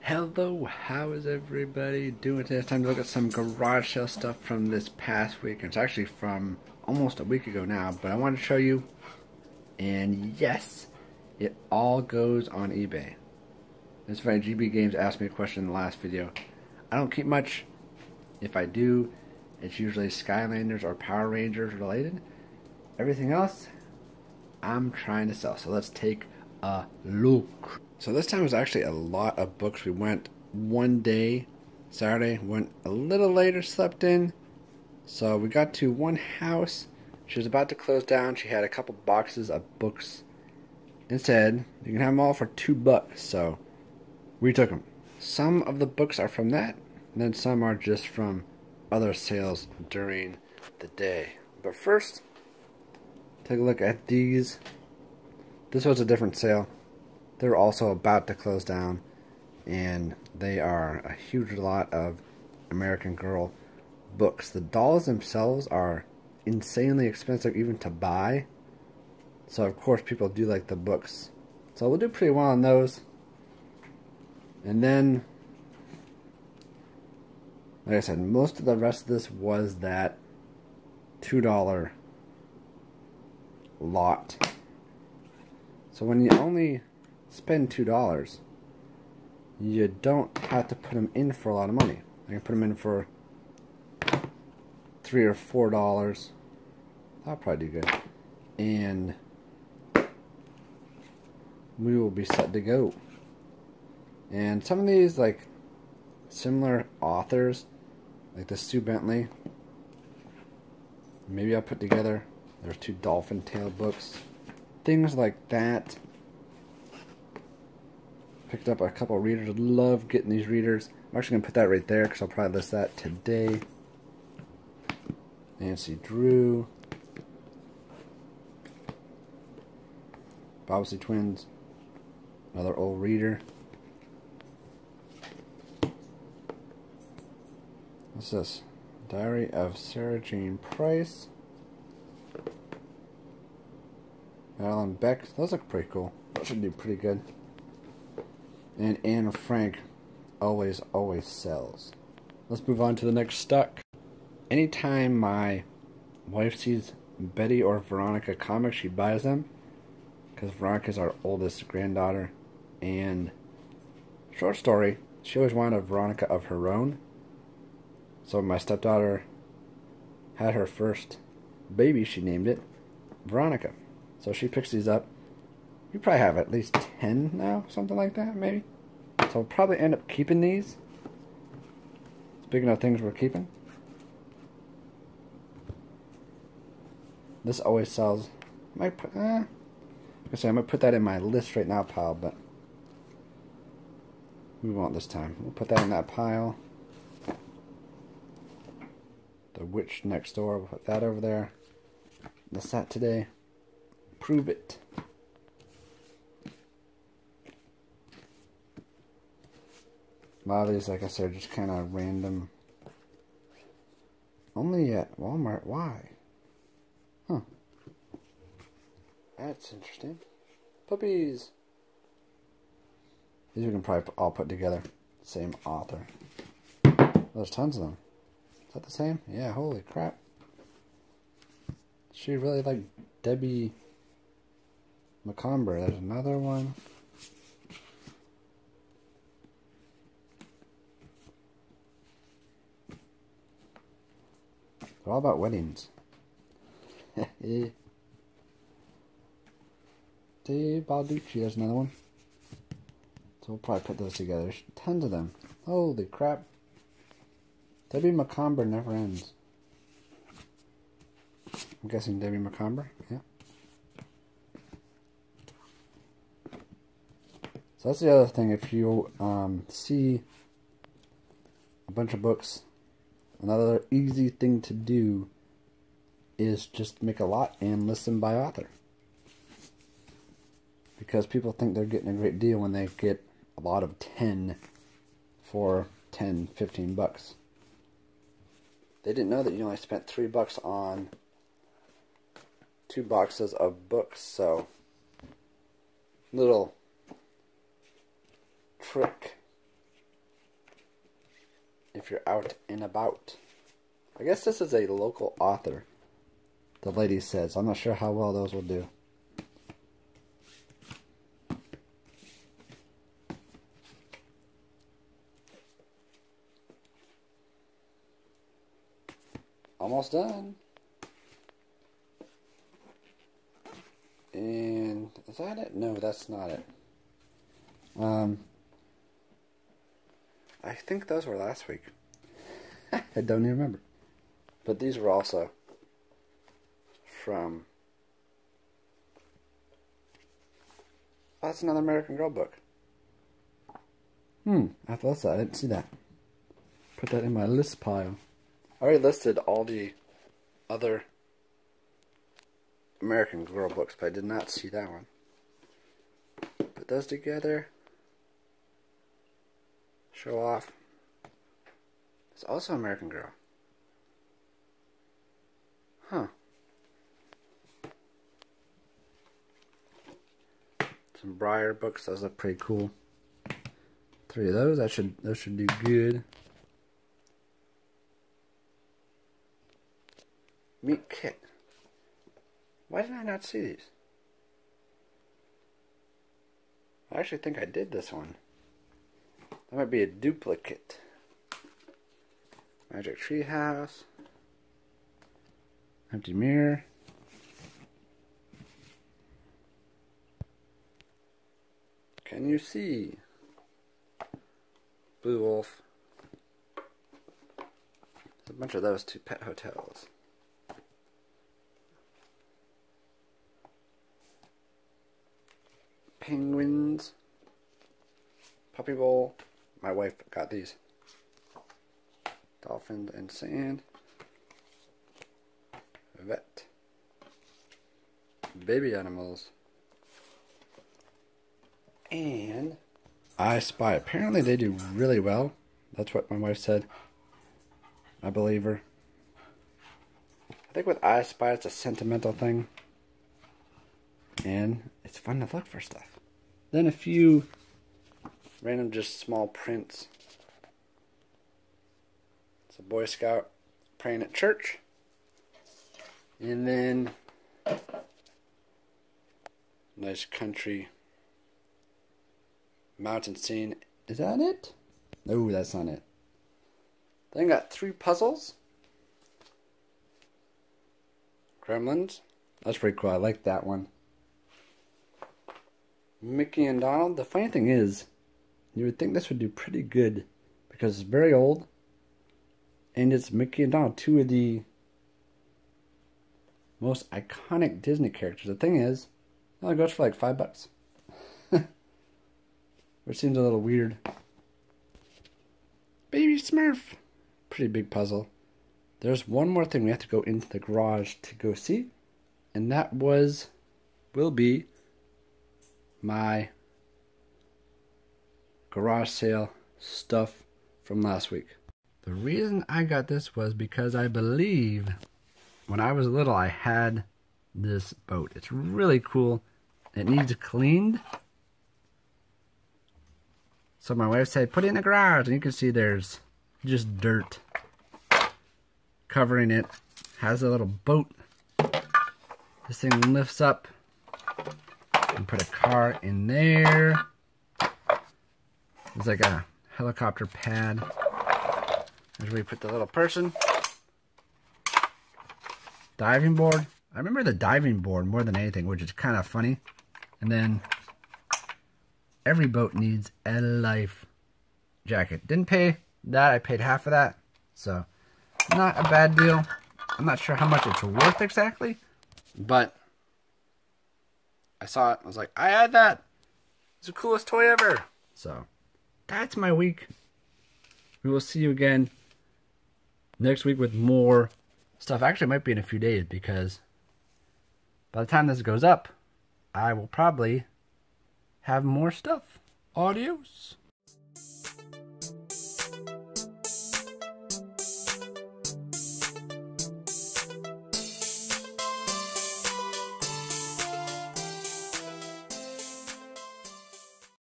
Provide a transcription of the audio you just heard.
Hello, how is everybody doing today? It's time to look at some garage sale stuff from this past week. It's actually from almost a week ago now, but I wanted to show you. And yes, it all goes on eBay. It's funny, GB Games asked me a question in the last video. I don't keep much. If I do, it's usually Skylanders or Power Rangers related. Everything else, I'm trying to sell. So let's take a look. So this time was actually a lot of books. We went one day, Saturday, went a little later, slept in. So we got to one house. She was about to close down. She had a couple boxes of books and said, you can have them all for $2. So we took them. Some of the books are from that, and then some are just from other sales during the day. But first, take a look at these. This was a different sale. They're also about to close down, and they are a huge lot of American Girl books. The dolls themselves are insanely expensive even to buy, so of course people do like the books. So we'll do pretty well on those. And then, like I said, most of the rest of this was that $2 lot. So when you only spend $2, you don't have to put them in for a lot of money. I can put them in for $3 or $4. That'll probably do good, and we will be set to go. And some of these, like similar authors, like the Sue Bentley, maybe I'll put together. There's 2 Dolphin Tale books, things like that. Picked up a couple readers. Love getting these readers. I'm actually going to put that right there because I'll probably list that today. Nancy Drew. Bobbsey Twins. Another old reader. What's this? Diary of Sarah Jane Price. Alan Beck. Those look pretty cool. That should do pretty good. And Anne Frank always sells. Let's move on to the next stock. Anytime my wife sees Betty or Veronica comics, she buys them, because Veronica's our oldest granddaughter. And short story, she always wanted a Veronica of her own. So when my stepdaughter had her first baby, she named it Veronica. So she picks these up. We probably have at least 10 now, something like that, maybe. So we'll probably end up keeping these. Speaking of things we're keeping, this always sells. I might put that in my list right now pile, but we won't this time. We'll put that in that pile. The Witch Next Door, we'll put that over there. The set today. Prove it. A lot of these, like I said, are just kind of random. Only at Walmart. Why? Huh. That's interesting. Puppies. These we can probably all put together. Same author. There's tons of them. Is that the same? Yeah, holy crap. She really like Debbie McComber. There's another one. They're all about weddings. Dave Balducci, there's another one. So we'll probably put those together. There's tons of them. Holy crap. Debbie McComber never ends. I'm guessing Debbie McComber, yeah. So that's the other thing. If you see a bunch of books, another easy thing to do is just make a lot and list them by author. Because people think they're getting a great deal when they get a lot of 10 for 10, 15 bucks. They didn't know that you only spent $3 on 2 boxes of books, so little trick if you're out and about. I guess this is a local author, the lady says. I'm not sure how well those will do. Almost done. And is that it? No, that's not it. I think those were last week. I don't even remember. But these were also from... Oh, that's another American Girl book. I thought so. I didn't see that. Put that in my list pile. I already listed all the other American Girl books, but I did not see that one. Put those together. Show off. It's also American Girl. Huh. Some Briar books. Those look pretty cool. 3 of those. Those should do good. Meat Kit. Why did I not see these? I actually think I did this one. That might be a duplicate. Magic Treehouse. Empty Mirror. Can you see? Blue Wolf. There's a bunch of those 2 Pet Hotels. Penguins. Puppy Bowl. My wife got these. Dolphins and Sand. Vet. Baby Animals. And I Spy. Apparently they do really well. That's what my wife said. I believe her. I think with I Spy it's a sentimental thing. And it's fun to look for stuff. Then a few random just small prints. It's a Boy Scout praying at church. And then nice country mountain scene. Is that it? No, that's not it. Then got 3 puzzles. Gremlins. That's pretty cool. I like that one. Mickey and Donald. The funny thing is, you would think this would do pretty good because it's very old. And it's Mickey and Donald, 2 of the most iconic Disney characters. The thing is, it only goes for like $5. Which seems a little weird. Baby Smurf. Pretty big puzzle. There's one more thing we have to go into the garage to go see. And that will be my garage sale stuff from last week. The reason I got this was because I believe when I was little I had this boat. It's really cool. It needs cleaned. So my wife said, put it in the garage. And you can see there's just dirt covering it. Has a little boat. This thing lifts up. And put a car in there. It's like a helicopter pad. There's where we put the little person. Diving board. I remember the diving board more than anything, which is kind of funny. And then every boat needs a life jacket. Didn't pay that. I paid half of that. So, not a bad deal. I'm not sure how much it's worth exactly. But I saw it. I was like, I had that. It's the coolest toy ever. So, that's my week. We will see you again next week with more stuff. Actually, it might be in a few days because by the time this goes up, I will probably have more stuff. Adios.